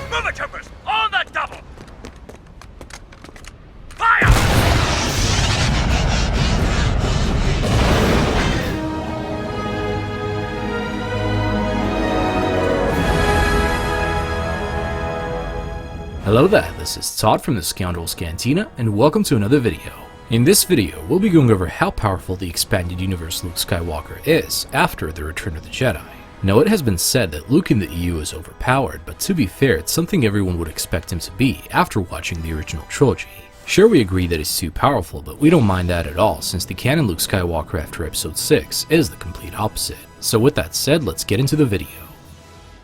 Move it, troopers! On the double! Fire! Hello there, this is Todd from the Scoundrels Cantina, and welcome to another video. In this video, we'll be going over how powerful the expanded universe Luke Skywalker is after the Return of the Jedi. Now, it has been said that Luke in the EU is overpowered, but to be fair, it's something everyone would expect him to be after watching the original trilogy. Sure, we agree that he's too powerful, but we don't mind that at all, since the canon Luke Skywalker after Episode 6 is the complete opposite. So with that said, let's get into the video.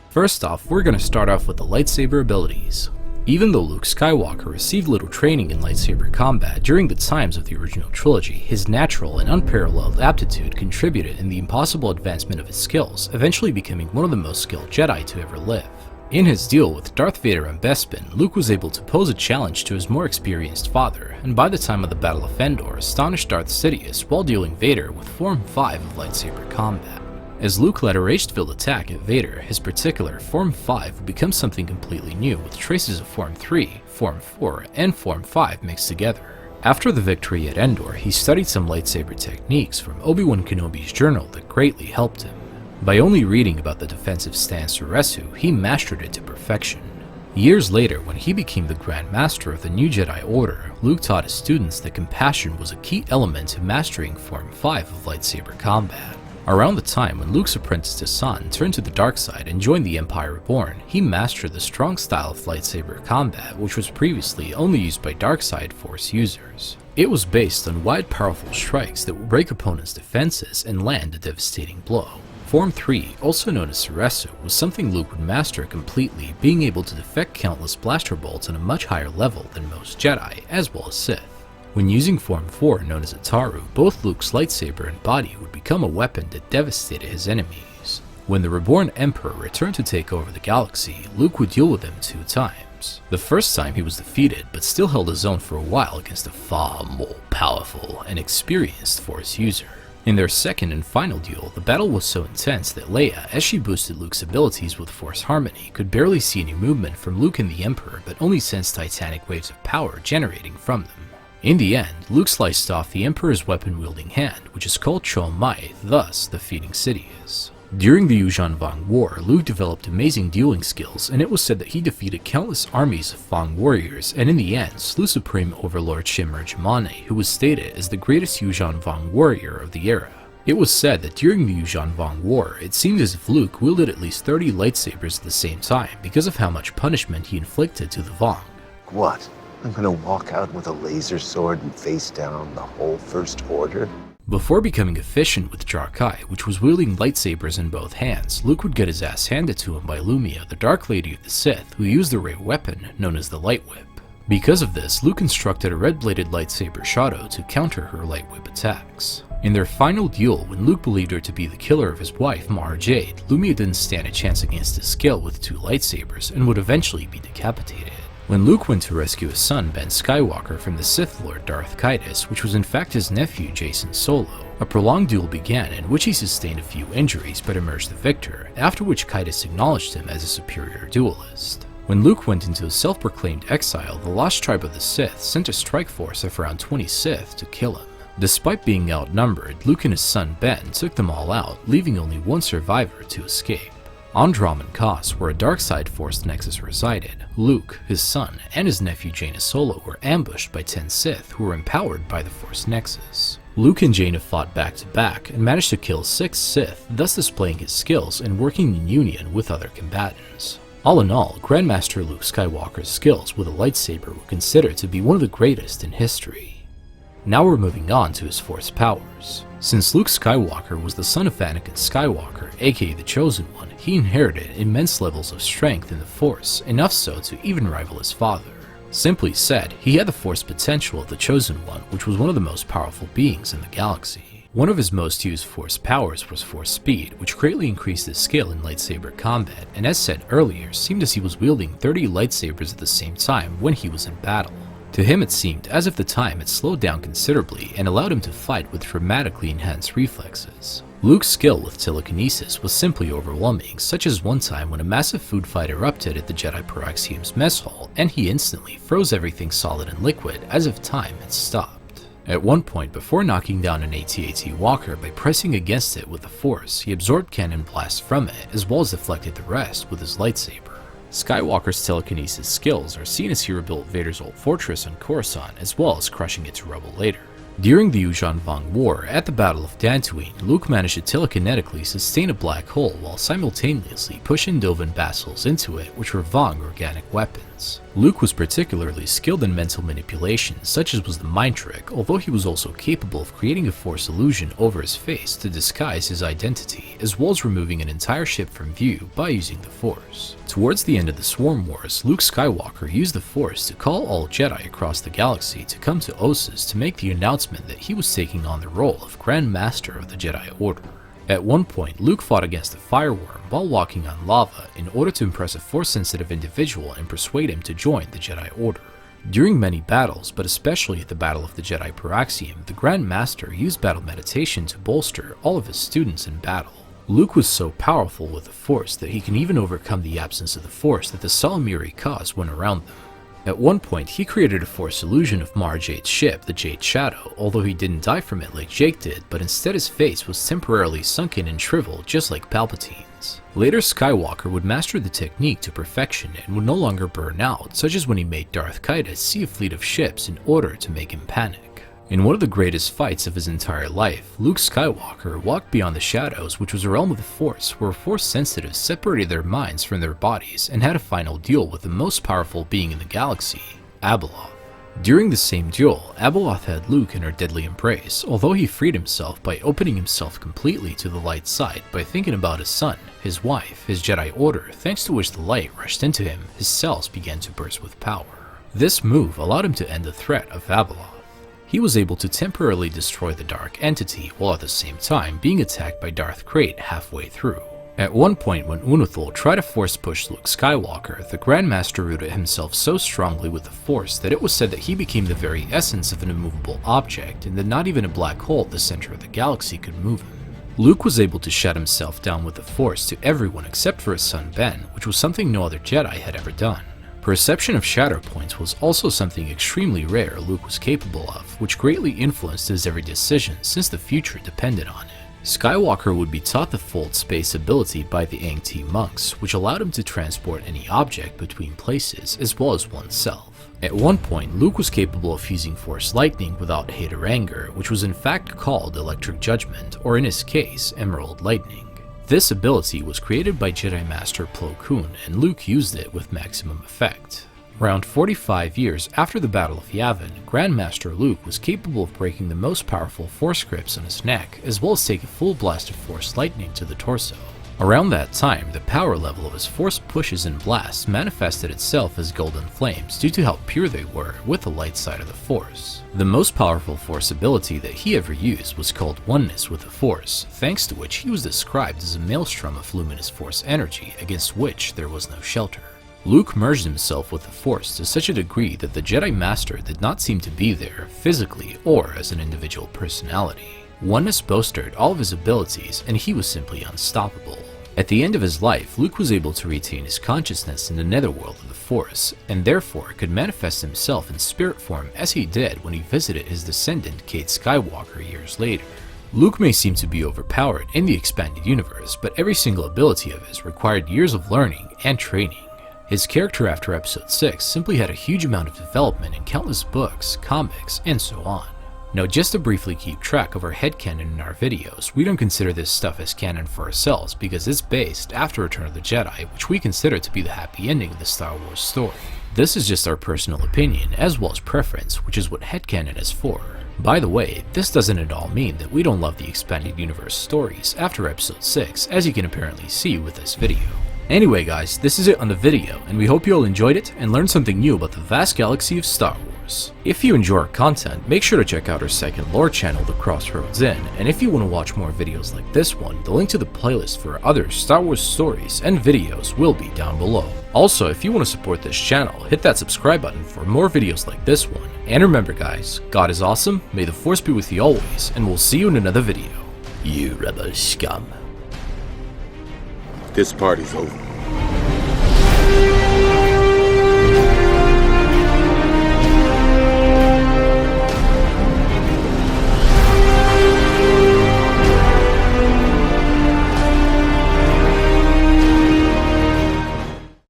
First off, we're going to start off with the lightsaber abilities. Even though Luke Skywalker received little training in lightsaber combat during the times of the original trilogy, his natural and unparalleled aptitude contributed in the impossible advancement of his skills, eventually becoming one of the most skilled Jedi to ever live. In his duel with Darth Vader and Bespin, Luke was able to pose a challenge to his more experienced father, and by the time of the Battle of Endor, astonished Darth Sidious while dealing Vader with Form 5 of lightsaber combat. As Luke led a rage-filled attack at Vader, his particular Form 5 would become something completely new with traces of Form 3, Form 4, and Form 5 mixed together. After the victory at Endor, he studied some lightsaber techniques from Obi-Wan Kenobi's journal that greatly helped him. By only reading about the defensive stance Uresu, he mastered it to perfection. Years later, when he became the Grand Master of the New Jedi Order, Luke taught his students that compassion was a key element to mastering Form 5 of lightsaber combat. Around the time when Luke's apprentice Hassan turned to the dark side and joined the Empire Reborn, he mastered the strong style of lightsaber combat which was previously only used by dark side Force users. It was based on wide powerful strikes that would break opponents' defenses and land a devastating blow. Form 3, also known as Uresu, was something Luke would master completely, being able to deflect countless blaster bolts on a much higher level than most Jedi, as well as Sith. When using Form 4, known as Ataru, both Luke's lightsaber and body would become a weapon that devastated his enemies. When the Reborn Emperor returned to take over the galaxy, Luke would deal with him 2 times. The first time he was defeated, but still held his own for a while against a far more powerful and experienced Force user. In their second and final duel, the battle was so intense that Leia, as she boosted Luke's abilities with Force Harmony, could barely see any movement from Luke and the Emperor, but only sensed titanic waves of power generating from them. In the end, Luke sliced off the Emperor's weapon-wielding hand, which is called Chol Mai, thus defeating Sidious. During the Yuuzhan Vong War, Luke developed amazing dueling skills, and it was said that he defeated countless armies of Vong warriors, and in the end slew Supreme Overlord Shimmer Jamane, who was stated as the greatest Yuuzhan Vong warrior of the era. It was said that during the Yuuzhan Vong War, it seemed as if Luke wielded at least 30 lightsabers at the same time because of how much punishment he inflicted to the Vong. What? I'm gonna walk out with a laser sword and face down the whole First Order? Before becoming efficient with Jar-Kai, which was wielding lightsabers in both hands, Luke would get his ass handed to him by Lumia, the Dark Lady of the Sith, who used the rare weapon known as the Light Whip. Because of this, Luke instructed a red-bladed lightsaber Shadow to counter her Light Whip attacks. In their final duel, when Luke believed her to be the killer of his wife, Mara Jade, Lumia didn't stand a chance against his skill with 2 lightsabers and would eventually be decapitated. When Luke went to rescue his son, Ben Skywalker, from the Sith Lord Darth Crait, which was in fact his nephew Jacen Solo, a prolonged duel began in which he sustained a few injuries but emerged the victor, after which Crait acknowledged him as a superior duelist. When Luke went into self-proclaimed exile, the Lost Tribe of the Sith sent a strike force of around 20 Sith to kill him. Despite being outnumbered, Luke and his son Ben took them all out, leaving only one survivor to escape. On Dromund Kaas, where a dark side Force Nexus resided, Luke, his son, and his nephew Jaina Solo were ambushed by 10 Sith who were empowered by the Force Nexus. Luke and Jaina fought back to back and managed to kill 6 Sith, thus displaying his skills and working in union with other combatants. All in all, Grandmaster Luke Skywalker's skills with a lightsaber were considered to be one of the greatest in history. Now we're moving on to his Force powers. Since Luke Skywalker was the son of Anakin Skywalker, aka the Chosen One, he inherited immense levels of strength in the Force, enough so to even rival his father. Simply said, he had the Force potential of the Chosen One, which was one of the most powerful beings in the galaxy. One of his most used Force powers was Force Speed, which greatly increased his skill in lightsaber combat, and as said earlier, seemed as he was wielding 30 lightsabers at the same time when he was in battle. To him it seemed as if the time had slowed down considerably and allowed him to fight with dramatically enhanced reflexes. Luke's skill with telekinesis was simply overwhelming, such as one time when a massive food fight erupted at the Jedi Paraxium's mess hall and he instantly froze everything solid and liquid as if time had stopped. At one point, before knocking down an AT-AT walker by pressing against it with the Force, he absorbed cannon blasts from it as well as deflected the rest with his lightsaber. Skywalker's telekinesis skills are seen as he rebuilt Vader's old fortress on Coruscant as well as crushing it to rubble later. During the Yuuzhan Vong War at the Battle of Dantooine, Luke managed to telekinetically sustain a black hole while simultaneously pushing Dovin basiles into it, which were Vong organic weapons. Luke was particularly skilled in mental manipulation, such as was the mind trick, although he was also capable of creating a Force illusion over his face to disguise his identity, as well as removing an entire ship from view by using the Force. Towards the end of the Swarm Wars, Luke Skywalker used the Force to call all Jedi across the galaxy to come to Ossus to make the announcement that he was taking on the role of Grand Master of the Jedi Order. At one point, Luke fought against a fireworm while walking on lava in order to impress a Force-sensitive individual and persuade him to join the Jedi Order. During many battles, but especially at the Battle of the Jedi Paraxium, the Grand Master used battle meditation to bolster all of his students in battle. Luke was so powerful with the Force that he can even overcome the absence of the Force that the Salamiri caused when around them. At one point, he created a Force illusion of Mara Jade's ship, the Jade Shadow, although he didn't die from it like Jake did, but instead his face was temporarily sunken and shriveled just like Palpatine's. Later, Skywalker would master the technique to perfection and would no longer burn out, such as when he made Darth Caedus see a fleet of ships in order to make him panic. In one of the greatest fights of his entire life, Luke Skywalker walked beyond the shadows, which was a realm of the Force, where Force sensitives separated their minds from their bodies and had a final duel with the most powerful being in the galaxy, Abeloth. During the same duel, Abeloth had Luke in her deadly embrace, although he freed himself by opening himself completely to the light side by thinking about his son, his wife, his Jedi Order, thanks to which the light rushed into him, his cells began to burst with power. This move allowed him to end the threat of Abeloth. He was able to temporarily destroy the dark entity while at the same time being attacked by Darth Crait halfway through. At one point when Unuthul tried to force push Luke Skywalker, the Grand Master rooted himself so strongly with the Force that it was said that he became the very essence of an immovable object and that not even a black hole at the center of the galaxy could move him. Luke was able to shut himself down with the Force to everyone except for his son Ben, which was something no other Jedi had ever done. Perception of shadow points was also something extremely rare Luke was capable of, which greatly influenced his every decision since the future depended on it. Skywalker would be taught the fold space ability by the Ang-Ti monks, which allowed him to transport any object between places as well as oneself. At one point, Luke was capable of fusing Force lightning without hate or anger, which was in fact called Electric Judgment, or in his case, Emerald Lightning. This ability was created by Jedi Master Plo Koon, and Luke used it with maximum effect. Around 45 years after the Battle of Yavin, Grandmaster Luke was capable of breaking the most powerful Force grips on his neck, as well as take a full blast of Force lightning to the torso. Around that time, the power level of his Force pushes and blasts manifested itself as golden flames due to how pure they were with the light side of the Force. The most powerful Force ability that he ever used was called Oneness with the Force, thanks to which he was described as a maelstrom of luminous Force energy against which there was no shelter. Luke merged himself with the Force to such a degree that the Jedi Master did not seem to be there physically or as an individual personality. Oneness bolstered all of his abilities and he was simply unstoppable. At the end of his life, Luke was able to retain his consciousness in the netherworld of the Force, and therefore could manifest himself in spirit form as he did when he visited his descendant Cait Skywalker years later. Luke may seem to be overpowered in the expanded universe, but every single ability of his required years of learning and training. His character after Episode 6 simply had a huge amount of development in countless books, comics, and so on. Now, just to briefly keep track of our headcanon in our videos, we don't consider this stuff as canon for ourselves because it's based after Return of the Jedi, which we consider to be the happy ending of the Star Wars story. This is just our personal opinion as well as preference, which is what headcanon is for. By the way, this doesn't at all mean that we don't love the expanded universe stories after Episode 6, as you can apparently see with this video. Anyway guys, this is it on the video, and we hope you all enjoyed it and learned something new about the vast galaxy of Star Wars. Wars. If you enjoy our content, make sure to check out our second lore channel, The Crossroads Inn, and if you want to watch more videos like this one, the link to the playlist for other Star Wars stories and videos will be down below. Also, if you want to support this channel, hit that subscribe button for more videos like this one. And remember guys, God is awesome, may the Force be with you always, and we'll see you in another video. You rebel scum. This party's over.